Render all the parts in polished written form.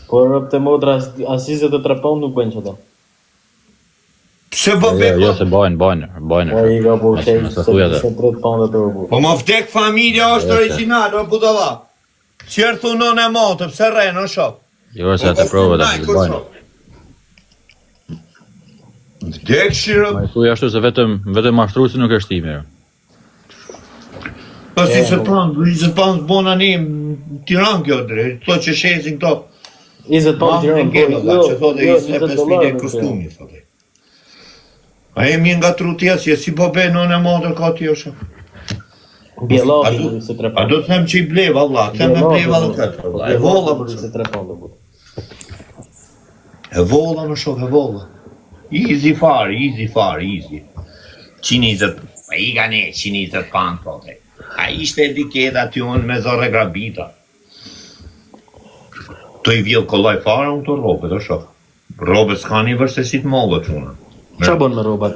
Por të modra as 23 pound nuk bëjnë çdo. Pse po bëj? Jo se bajnë. Ai ka po se 30 pound të rrugë. Po më vdek familja është origjinal, o budalla. Qërë thunon e motë, pse rrenë, o shok? Jo se atë provë të bajnë. Vdek shirë. Ma i thuj ashtu se vetëm mashtruesi nuk është i mirë. Po si se pranë bona një Tiranë kjo drejt, to që shesin këto. 20 pound Tiranë, që thotë 25.000 kostumi, thotë. A jemi nga trutja që si po be nën e modër ka ti o shok. Bjellavi 23 A pound. do të them që i bleva, valla, them me bleva dhe këtë. E volla, më shok. 23 pound. E volla, më shok, e volla. Easy far, easy. 120, I ka ne 120 pound, thotë. A ishte etiketa ty unë me zorre grabita. To I vjell kollaj fare unë të robet, o shok. Robet s'ka një vërstesit mollët unë. Qa bën me robat?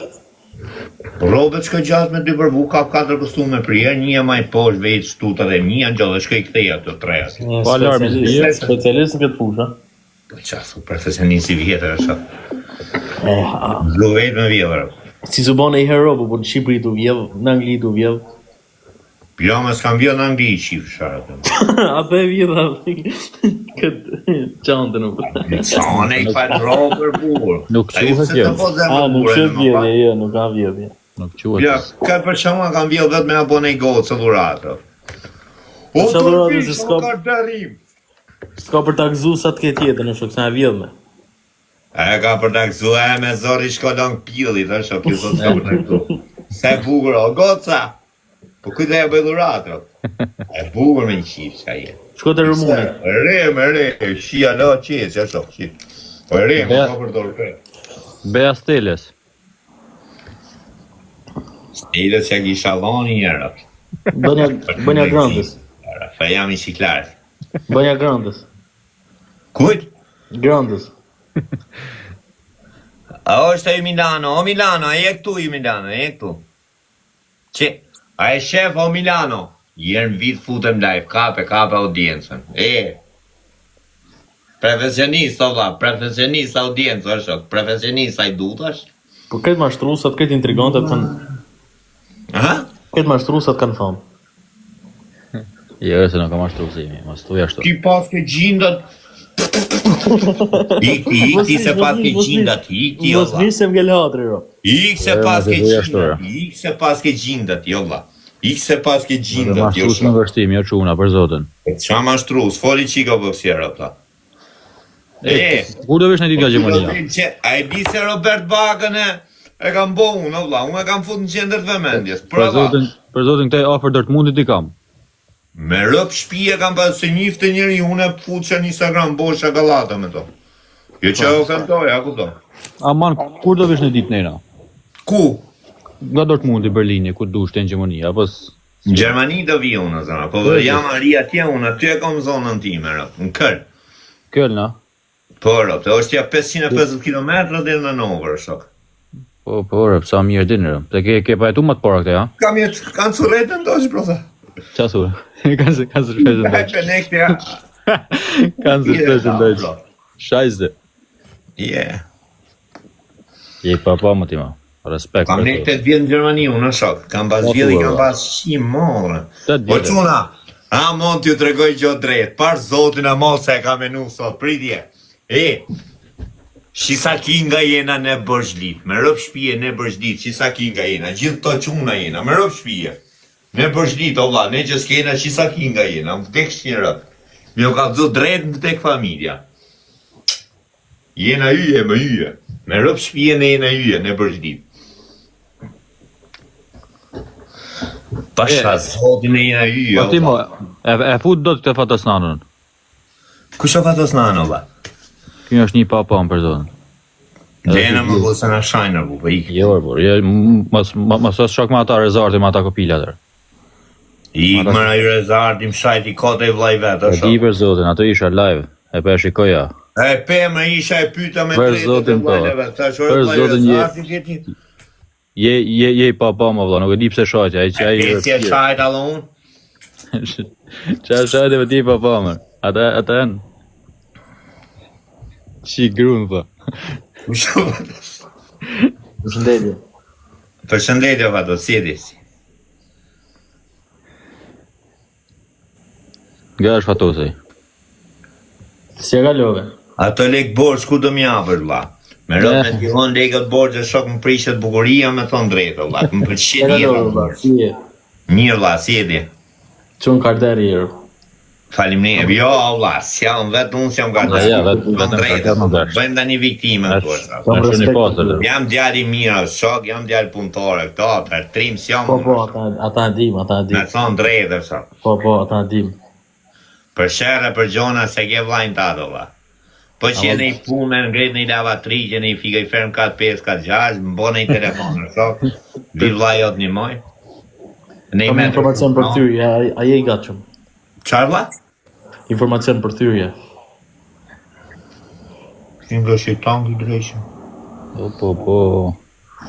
Robet shkoj gjatë me 2 përvu, kap 4 kostume prije, një maj posh, vejt, shtuta dhe një angjallë, shkoj këtheja të treja. Po alarmi Specialist në këtë fushë. Po qasu, profesionist I vjetër, o shok. Ha. Zlu vejt me vjellër. Si su bën e herë po në Shqipëri të vjedh, në Angli të vjedh. Jo, me s'kam vjell në Angli I qif sharë. A be vjedha këtë qante nuk. Qane I pa robër burë. Nuk quhet jo. Nuk qëtë vjedhje, jo, nuk ka vjedhje. Nuk quhet. Ja, ka për qëma kam vjell vetë me abone I gocë të dhuratë. O Sa të dhuratë fish, se o s'ka- ka darim. S'ka për ta gëzu sa të ketë jetën, në shok, sa e vjedhme. E ka për ta këzu e me zori shkollon pillit, është, kjo sot s'ka për ta këzu. Se bukur, o goca. Po kujtë e bëj dhuratë. E bukur me një qifë që je. Shko të rëmuni. Re, shia la qesë, ja shok, shi. Po re, më ka për dorë kërë. Bea Steles. Stejlës që ki shaloni njërët. Bënja grandës. Fa jam I shiklarë. Bënja grandës. Kujt? Grandës. A është e Milano, o Milano, e këtu I Milano, e këtu. Që, a e shef o Milano? Jerë në vitë futem live, kape audiencën. Profesionist, o vla, profesionist audiencë, është, profesionist a I dutash? Po këtë mashtrusat, këtë intrigantet kanë... Aha? Këtë mashtrusat kanë thonë. Jo se nuk ka mashtruesimi, mos thuj ashtu. Ti pas ke gjindat... Ikti se pas ke gjindat, ikti o Mos vla. nisem nga latri, ro. Ik se pas ke gjindat, jo vla. Ik se pas ke gjindat, jo Mashtrues në vërshtim, jo çuna për zotin. Qa mashtrues, foli qika boksiera, pla. Kur do vesh në ditë nga Gjermania? A I di se Robert Bagën e kam bo unë, o vla, unë e kam fut në qendër të vëmendjes. Për zotin këtej afër Dortmundit I kam. Me rëp shpije kam pas se njifte njëri, unë e fut që në Instagram, bo shakalata me to. Jo që o femtoj, a ku to? Aman, kur do vesh në ditë nena? Ku? Nga Dortmundi, Berlini, ku dush të në Gjermani, apo Në Gjermani do vi unë, zona, po jam ari atje unë, aty e kam zonën time, rëp, në kërë. Kölna. Po, rëp, të është ja 550 km dhe në Novër, shok. Po, rëp, sa mirë dinë, rëp. Te ke pajtu më të para këte, ja? Kam jetë, kanë suretën do që, brother. Qa su? Kanë surprizën Kaj dojqë. për nekte, ja. Kanë surprizën dojqë. Shajzë. Je papa më tima. Respekt. Kam ne 8 vjetë në Gjermani, unë në shok. Kam pas vjetë, kam pas shim morë. Po quna, a mund t'ju tregoj gjo drejt, par zotin a mos e ka menu sot, pritje. Shisa kinga jena në bërgjlit, me rëp shpije në bërgjlit, shisa kinga jena, gjithë të quna jena, me rëp shpije. Në bërgjlit, o vla, ne që s'kena shisa kinga jena, më vdek shkin rëp. Mi o ka dzu drejt më vdek familja. Jena yje, më yje. Me rëp shpije në jena yje, në bërgjlit. Pasha, zotin e jena yje. Po timo, e fut do të këtë fatasnanën. Kush o fatasnano, ba? Kjo është një papa më për zonë. Dena më vëllë se në shajnë, bu, për ikë. Jo, por, mas është shok me ata rezartë me ata kopila tërë. Ikë më në i rezartë, i më shajt, I kote I vlaj vetë, E di për zotin, ato isha live, e për shikoja. E pe më isha e pyta me Për drejtë zotin, të vlajleve, po. ta që Për e zotin, rezartë, I keti. Je I papa më vla, nuk e di pse shajtja, ai që ai... E si e shajt alë unë? Qa shajtja me ti papa më, ata janë. Shi grun tha. Përshëndetje. Përshëndetje vato, sjedi. Nga është fatosi? Si e kalove? Ato lek borç ku do m'japësh vlla? Me rrot me tillon lekët borxhe shok më prishet bukuria me thon drejtë vlla. Më Si e pëlqen kalove, vlla? mirë. Si e? Mirë vlla, sjedi. Çon karderi herë. Faleminderit. Jo vlla, s'jam vetë unë s'jam gati. Ja, vetëm drejtë. më dash. Bëjmë tani viktime këtu. Kam Është një respekt pasër. për ty. Jam djali mirë, shok, jam djali punëtore, këto, për trim s'jam. Po, ata e dim, Me thon drejtë shok. Po, ata e dim. Për sherë, për gjona, se ke vlajnë të ato, vla. Po që jene i punë, në ngretë në i lavatri, që jene i fika i ferm 4-5, 4-6, më bo në i telefonë, shok, vi vla jot një moj. Kam informacion për thyrje, a je i gatshëm? Qarë vla? Informacion për thyrje. Që nga shqiptan këtë drejshë. Po.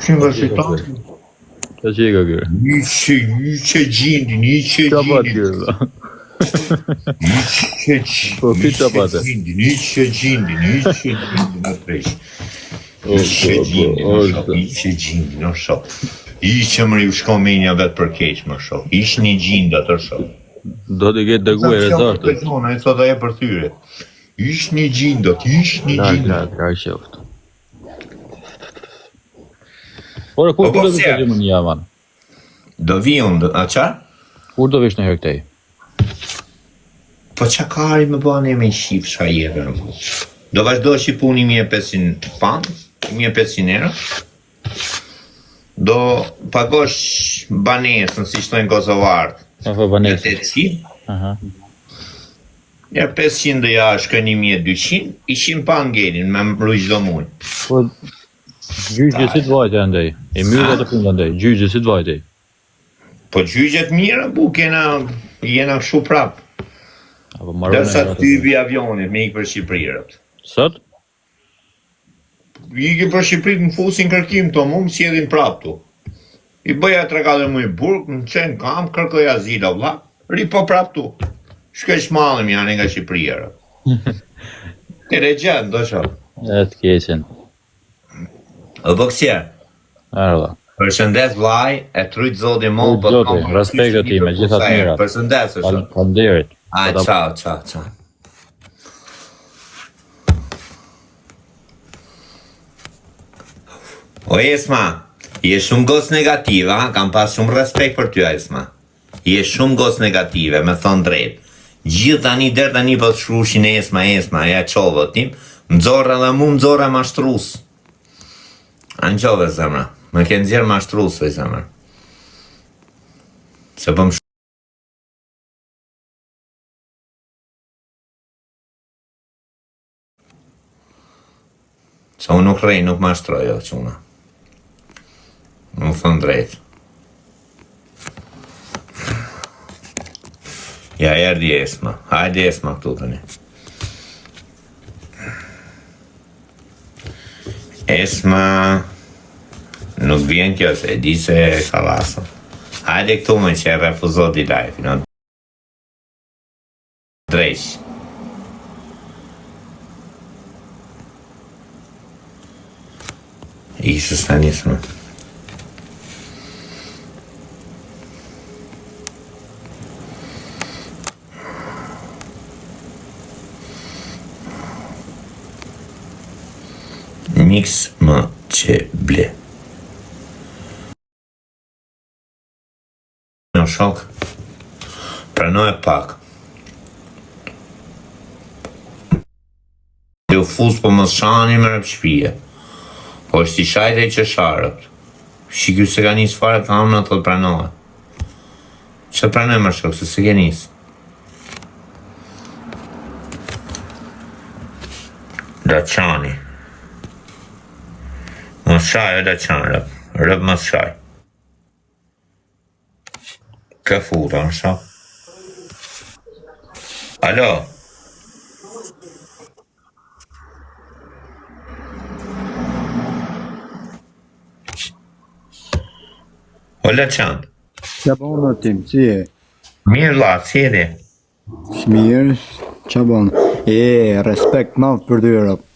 Që nga shqiptan? Qa që i ka kërë? Një gjindi, një që Qa pat gjindi. kërë tha? Po, pi qa pate? Një që gjindi, në tresh. Një që gjindi, në shok. I që më riu shko menja vetë për keq, më shok. Ish një gjinda të shok. Do të ketë dëgu e rezartë. E thot aje për thyre. Ish një gjindot, ish një gjindot. Ka qoftë. Por kur do të si, të gjemë një javan? Do vi unë, a qa? Kur do vish në herë këtej? Po qa kari me bëni me shif qa jetë në mu. Do vazhdo që puni 1500 pound, 1500 euro. Do pagosh banesën, si shtojnë Kosovartë. Apo banesë. 800. Aha. Ja 500 dhe ja shkoj 1200, 100 pa ngelin me mru gjdo mujë. Po gjyqje si të vajte andej. E mirë të punë andej. Gjyqje si të vajte. Po gjyqjet mirë, bu jena shu prap. Apo marrën. Dërsa ty vi avionit me ikë për Shqipërirët. Sot? Ikë për Shqipërit më fusin kërkim të mu, më sjedhin prap tu. I bëja 3-4 muj burg, më qenë kam, kërkoj azila, vla, ri po prap tu. Shkej shmallim janë nga Shqipërirët. Kere gjatë, do shok. E të keqen. O bëksje, Ardha. përshëndet vlaj, e trujt zoti mo, Zoti, respekt e ti, me gjithat mirat. Përshëndet, së shok. Faleminderit. Aj, ciao. O Esma, je shumë gos negative, ha? Kam pas shumë respekt për ty, Esma. Je shumë gos negative, me thonë drejt. Gjithë tani, der tani po të shrushin Esma, ja qove tim, mëzora dhe mu mëzora mashtrus. Anë qove, zemra. Me ke nëzirë mashtrus, zemra. Se po më Se unë nuk rej, nuk mashtroj, jo, quna. Më thënë drejt. Ja, erdi Esma. Hajde Esma këtu të një. Esma... Nuk vjen kjo, se di se ka lasën. Hajde këtu me që e refuzot i live, no? Drejsh. Isës të njësë më. Niks më që ble. Në shok, pranoj pak. Dhe u fuz po më shani më rëpë shpije. Po është i shajte i që sharët. Shikju se ka njësë fare ka amë në të të pranohet. Që pranoj më shok, se se ke njësë. Da qani. Më shaj e da qanë rëp. Rëp më shaj. Ka futa në shok. Alo. Ola qanë. Qa bon o tim, si e? Mirë la, si e Shmirë, qa bon? Respekt ma për dy Europë.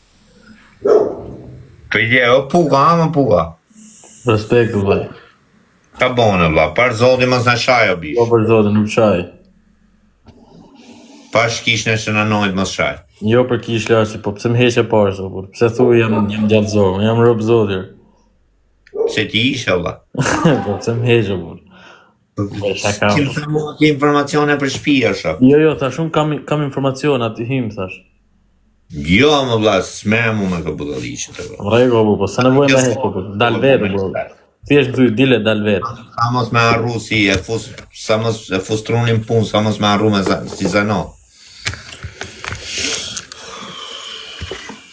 Përgje, o puka, ama puka. Respekt vllai. Ta bone, vlla, par zoti mos na shaj o bish. Po për zotin, nuk shaj. Pa shkish në shënanojt mos shaj. Jo për kish lashi, po pse më heqe parë so, por pse thuaj jam gjallëzor, jam rob zotit. Se ti ishe, vlla. Po pse më heqe por. Po shaka. Ti më tha mua ke informacione për shtëpia, shoh. Jo, thash un kam informacion aty hym thash. Jo, më vlla, s'merr mua me këtë budalliqe të vlla. Rregull, po sa nevojë më heq, po dal vetë, bro. Thjesht thuj dile dal vetë. Sa mos me harru si sa mos e fustrunin punë, sa mos me harru me si zano.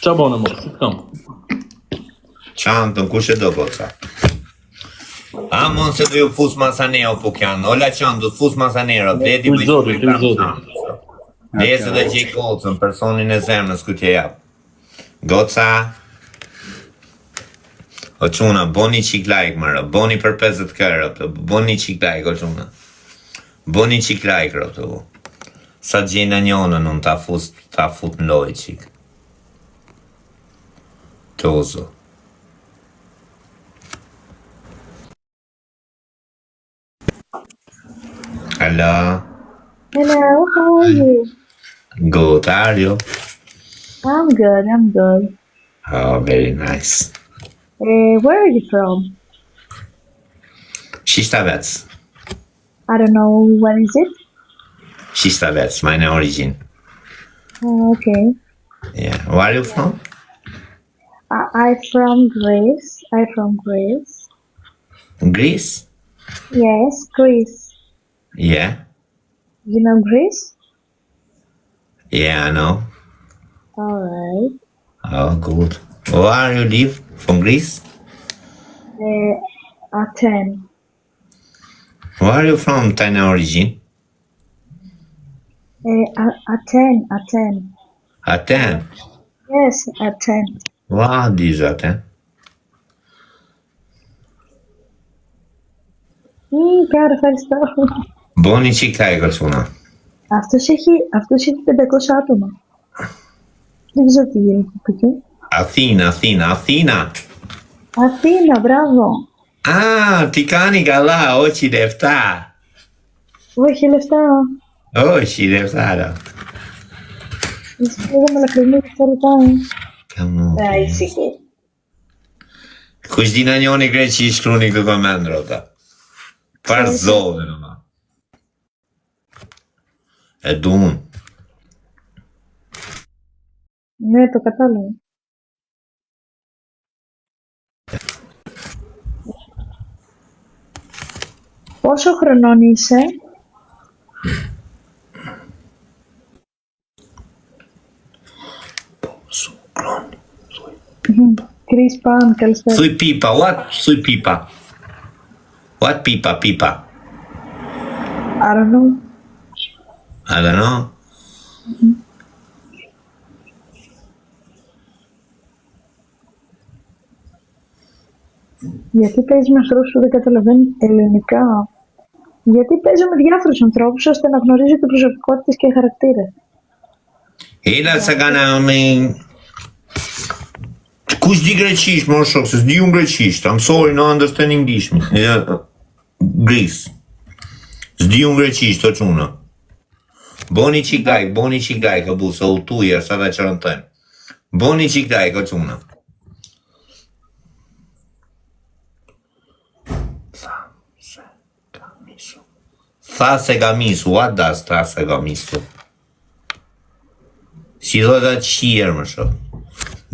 Qa bone mos, si kam? Qantën, kush e do goca? A mund se do ju fus masanero po kjanë, ola qanë do të fus masanero, bledi Kush zoti, kush zoti. Lese dhe gjej gocën, personin e zemrës ku t'je jap. Goca, o quna, boni qik like mërë, boni për 50 kërë, boni qik like, o quna. Boni qik like, rë, të bu. Sa gjena njonën, unë ta fut në loj qik. Tozo. Hello. Hello, how are you? Good, are you? I'm good. Oh, very nice. Where are you from? Shistavets. I don't know, what is it? Shistavets, my origin. Oh, okay. Yeah. Where are you from? I'm from Greece. Greece? Yes, Greece. Yeah. You know Greece? Yeah, I know. Alright. Oh, good. Where you live? From Greece? Athens. Where are you from, tiny origin? Athens. Athens. Yes, Athens. What is Athens? Πάρα ευχαριστώ. Boni qikaj, kërcuna. Αυτός έχει 500 άτομα. Δεν ξέρω τι γίνεται εκεί. Αθήνα. Αθήνα, μπράβο. Α, τι κάνει καλά, όχι λεφτά. Όχι λεφτά. Όχι λεφτά. Είδαμε ειλικρινή και θα ρωτάει. Ήσυχη. Kush di na njoni greqisht kruni këtë komend, rota. Par zove në ma. E du unë. Ναι, το κατάλαβα. Πόσο χρονών είσαι? Chris Pan, καλησπέρα. Thuj pipa, what? Thuj pipa. What pipa? I don't know. I don't know. Γιατί παίζει με ανθρώπους που δεν καταλαβαίνουν ελληνικά? Γιατί παίζω με διάφορους ανθρώπους ώστε να γνωρίζω και προσωπικότητες και χαρακτήρες. Ela se gana me... Kush di greqisht, më shok, se s'di unë greqisht. I'm sorry, no understand English. Greece. S'di unë greqisht, të quna. Boni qikaj, ka bu, se u tujer, sa dhe qërën tëmë. Boni qikaj, ka quna. Tha se gamisu, what does tha se gamisu? Si do të qier më shumë.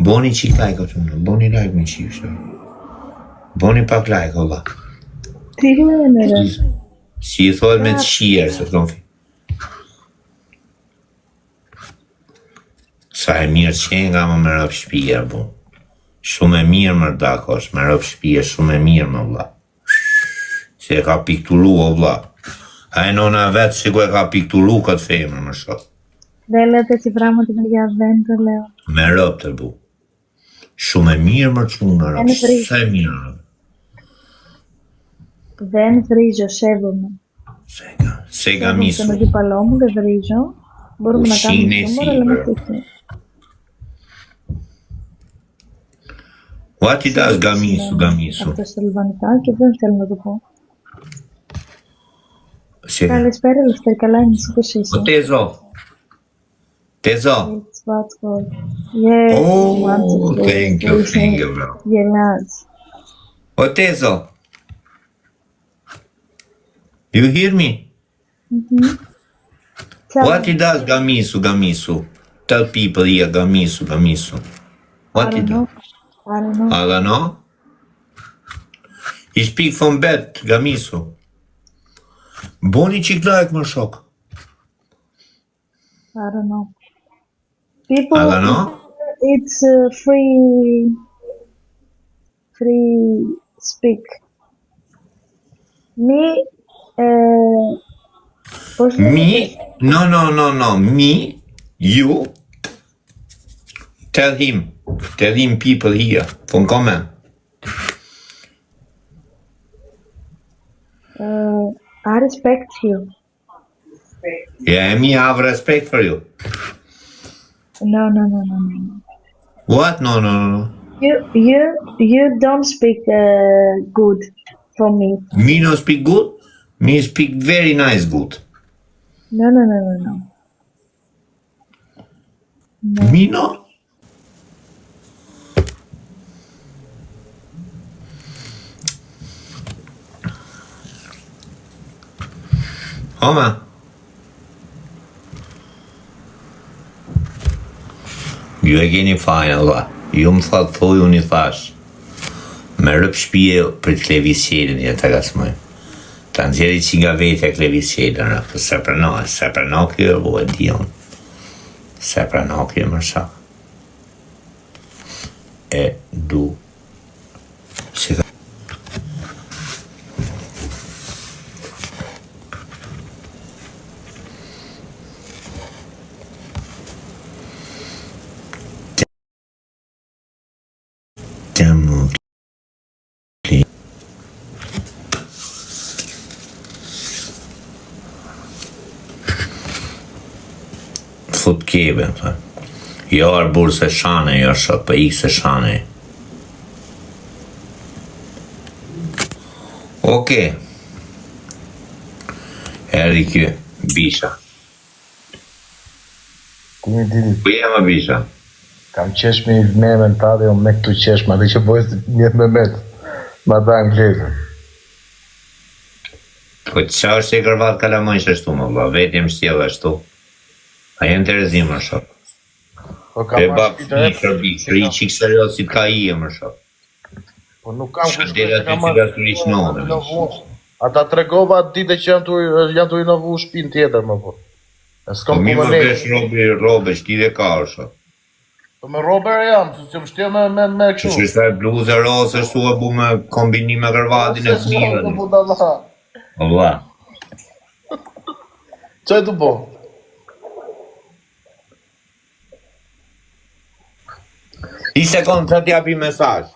Boni qik like, o qëmë, boni like me qik shumë. Boni pak like, o la. Τι λένε ρε. Si i thot me të qier, se të konfi. Sa e mirë që nga më rëpë shpia, bu. Shumë e mirë më rdakosh, me rëpë shpia, shumë e mirë më vla. Se e ka piktullu, o vla. A e nona vetë që ku e ka piktullu këtë femër më shumë. Δεν λέω τέτοια πράγματα, παιδιά, δεν το λέω. Me rëpë të bu. Shumë e mirë më qunë rëpë, sa e mirë. Δεν βρίζω, σέβομαι. Se gamisu. Τον αντίπαλό μου δεν βρίζω. Μπορούμε να κάνουμε χιούμορ, αλλά με τύχη. What he does, Gamisu, Gamisu? Αυτό στα αλβανικά και δεν θέλουμε να το πω. Se... Καλησπέρα, Λευτέρη. Καλά είναι, εσύ πώς είσαι? Ο Tezo. Tezo. It's what's called. Yeah, Oh, thank you, bro. Γελάς. Ο Tezo. You hear me? What he does, Gamisu, Gamisu? Tell people here, Gamisu, Gamisu. What he does? I don't know. I don't know. He speak from bed, Gamisu. Boni qik lajk më shok. I don't know. People, I don't know. it's free speak. Me, πώς Me? λέγεται? No. Me, you, tell him people here, from comment. I respect you. Yeah, me have respect for you. No. What? No. You don't speak good for me. Me no speak good? Me speak very nice good. No. Me no? Homa. Ju e keni fajnë, Allah. Ju më thatë thuj, unë i thash. Me rëp shpije për të klevisjelin, ja të gasmoj. Ta nxeri që nga vetja klevisjelin, se përno kjo, bu e dion. Se përno kjo më shak. E du. Si ka... Fut kebe, thë. Jo arbur se shane, jo shok, për ik se shane. Oke. Eri kjo, bisha. Ti mi dili, Ku jema bisha? kam qesh me me mentale, o me këtu qesh, ma dhe që bojës njët me met, ma da anglezë. Po qa është e kërvat kalamojnë shështu më, ba, vetëm shtjellë ashtu. A jenë të rezim më shok. Po E kam bak një shërbi, shri qikë seriosit ka i e më shok. Po nuk kam Shë dera ty që ka të rishë në Ata tregova dite që janë të inovu shpinë tjetër më po. E Po s'kam mi ku më më vesh robe, shti dhe ka o shok. Po me robere jam, që më shtje me Që kështu. shtë e bluzë rose, shtu e bu me kombinim me kërvatin e fëmijëve. Allah. Që e të po? I sekund të t'japi mesazh.